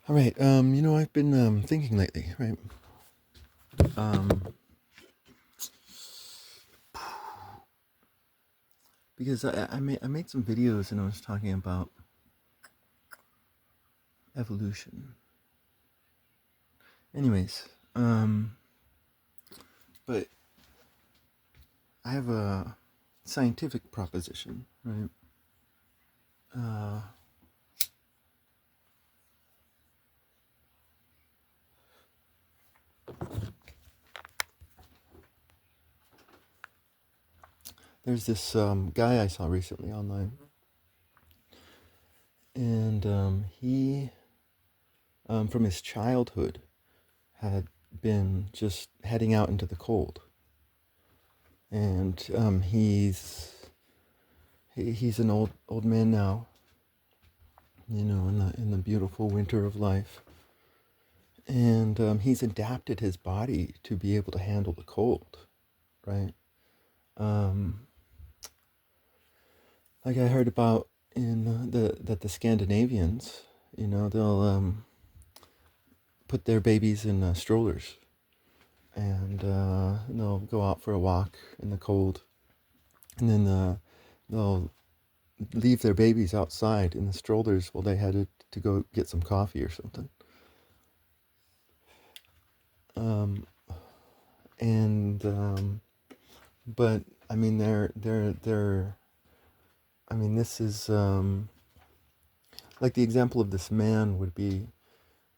All right. I've been thinking lately, right? Um, because I made some videos and I was talking about evolution. Anyways, but I have a scientific proposition, right? Uh, there's this guy I saw recently online, and he, from his childhood, had been just heading out into the cold, and he's an old man now, in the beautiful winter of life. And he's adapted his body to be able to handle the cold, right? Um, like I heard about in the Scandinavians, they'll put their babies in strollers, and they'll go out for a walk in the cold, and then they'll leave their babies outside in the strollers while they headed to go get some coffee or something. Um, and but I mean, they're I mean, this is like the example of this man would be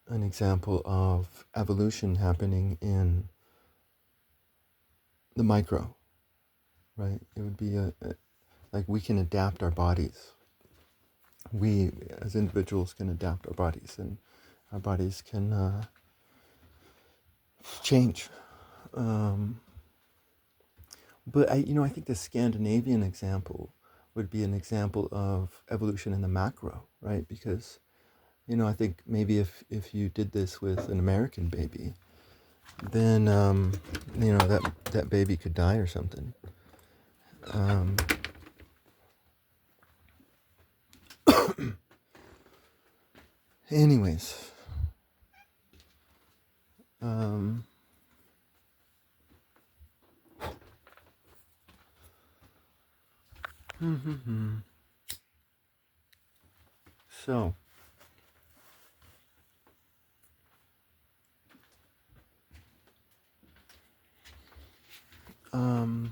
an example of evolution happening in the micro, right? It would be like we can adapt our bodies. We as individuals can adapt our bodies, and our bodies can change. Um, but I think the Scandinavian example would be an example of evolution in the macro, right? Because I think maybe if you did this with an American baby, then that baby could die or something. Um, anyways, um, so um,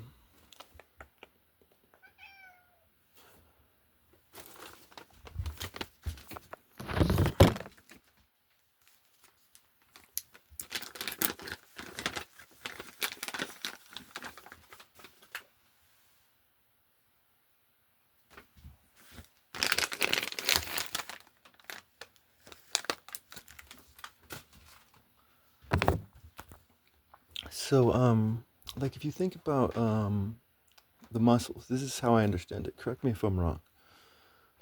so like if you think about the muscles, this is how I understand it. Correct me if I'm wrong,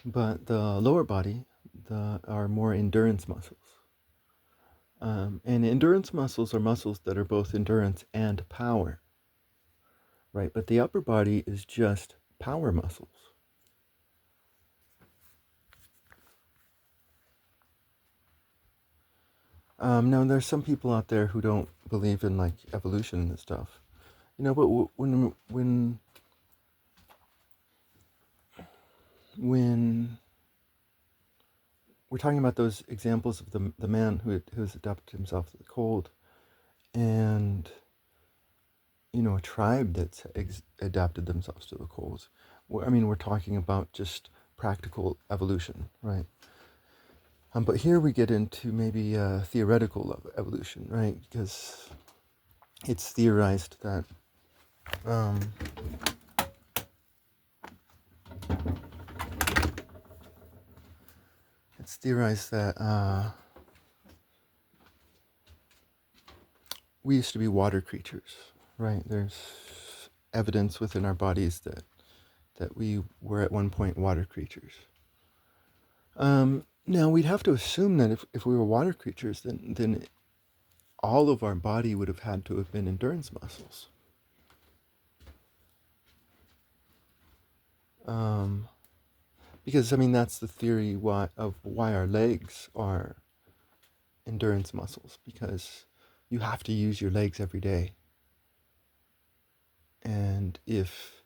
but the lower body, are more endurance muscles. And endurance muscles are muscles that are both endurance and power, right? But the upper body is just power muscles. Now, there's some people out there who don't believe in like evolution and stuff, but when we're talking about those examples of the man who has adapted himself to the cold, and a tribe that's adapted themselves to the cold. I mean, we're talking about just practical evolution, right? But here we get into maybe theoretical evolution, right? Because it's theorized that um, we used to be water creatures, right? There's evidence within our bodies that we were at one point water creatures. Now we'd have to assume that if we were water creatures, then all of our body would have had to have been endurance muscles. Um, because I mean that's the theory why our legs are endurance muscles because you have to use your legs every day. And if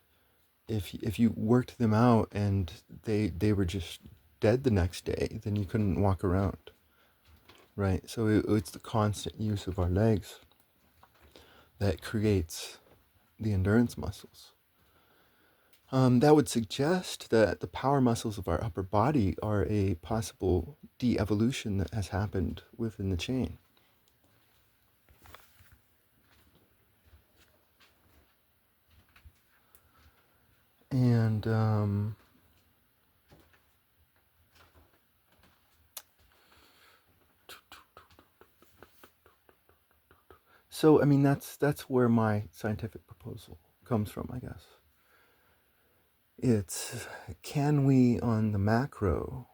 you worked them out and they were just dead the next day, then you couldn't walk around, right? So it's the constant use of our legs that creates the endurance muscles. That would suggest that the power muscles of our upper body are a possible de-evolution that has happened within the chain. And so, I mean, that's where my scientific proposal comes from, I guess. It's, can we, on the macro,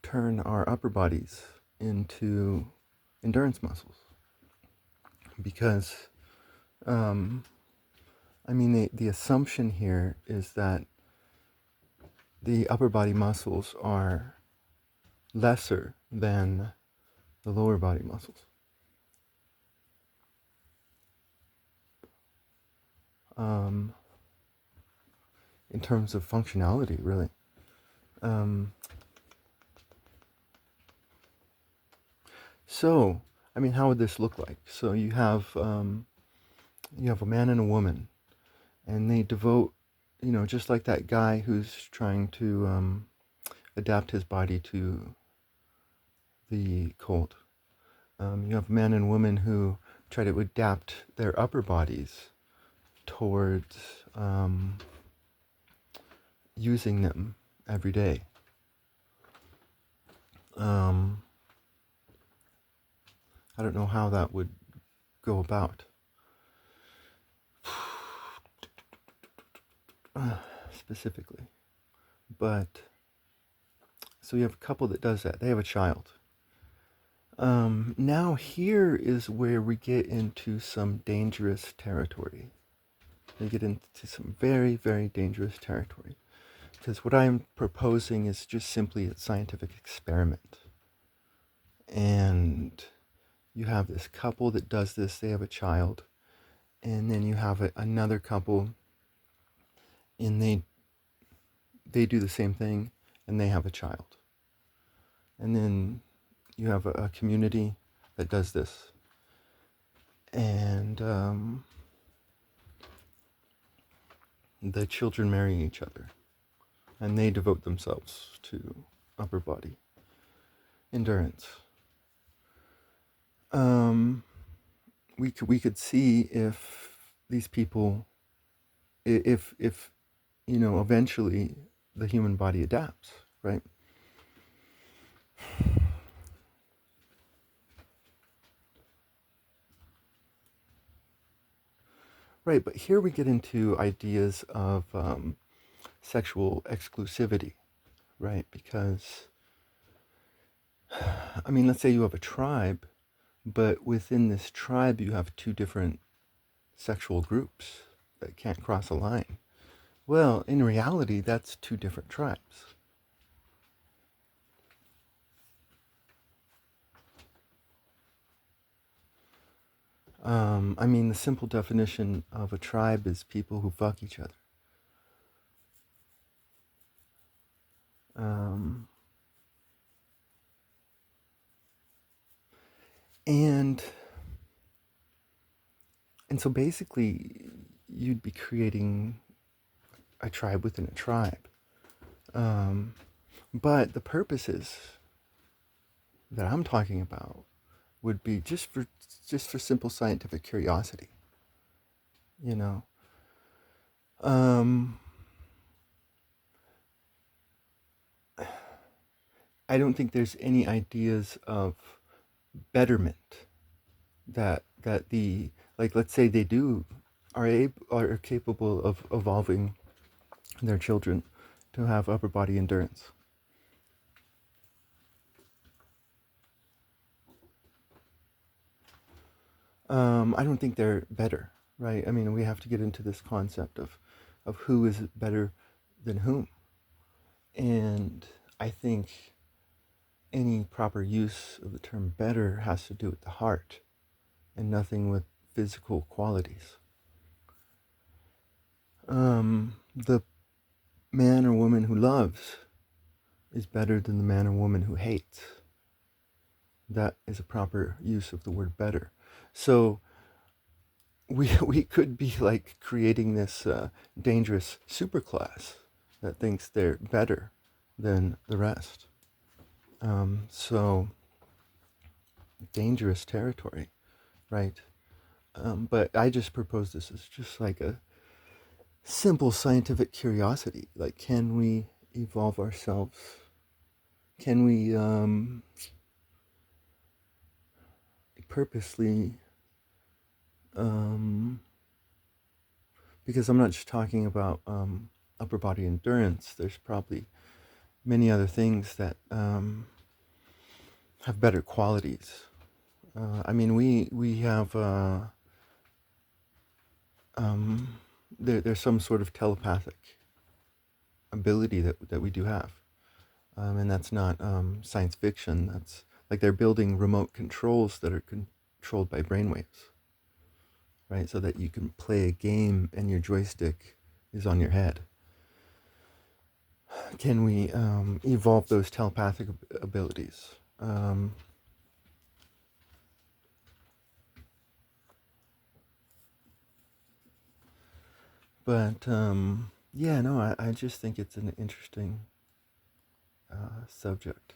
turn our upper bodies into endurance muscles? Because, I mean, the assumption here is that the upper body muscles are lesser than the lower body muscles. In terms of functionality, really. So, I mean, how would this look like? So you have a man and a woman, and they devote, just like that guy who's trying to adapt his body to the cold. You have a man and woman who try to adapt their upper bodies towards using them every day. I don't know how that would go about. Specifically. But, so you have a couple that does that. They have a child. Now here is where we get into some dangerous territory. We get into some very, very dangerous territory. Because what I'm proposing is just simply a scientific experiment. And you have this couple that does this, they have a child. And then you have another couple, and they do the same thing, and they have a child. And then you have a community that does this. And the children marry each other. And they devote themselves to upper body endurance. We could see if these people, if eventually the human body adapts, right? Right, but here we get into ideas of sexual exclusivity, right? Because, I mean, let's say you have a tribe, but within this tribe you have two different sexual groups that can't cross a line. Well, in reality, that's two different tribes. I mean, the simple definition of a tribe is people who fuck each other. And so basically, you'd be creating a tribe within a tribe. But the purposes that I'm talking about would be just for simple scientific curiosity. You know, I don't think there's any ideas of betterment that the, like, let's say they are capable of evolving their children to have upper body endurance. I don't think they're better, right? I mean, we have to get into this concept of who is better than whom. And I think any proper use of the term better has to do with the heart and nothing with physical qualities. The man or woman who loves is better than the man or woman who hates. That is a proper use of the word better. So we could be like creating this dangerous superclass that thinks they're better than the rest. So dangerous territory, right? But I just propose this as just like a simple scientific curiosity. Like, can we evolve ourselves? Can we purposely, because I'm not just talking about upper body endurance, there's probably many other things that have better qualities. I mean, we have there's some sort of telepathic ability that we do have, and that's not science fiction. That's like they're building remote controls that are controlled by brainwaves, right? So that you can play a game and your joystick is on your head. Can we evolve those telepathic abilities? But yeah, no, I just think it's an interesting subject.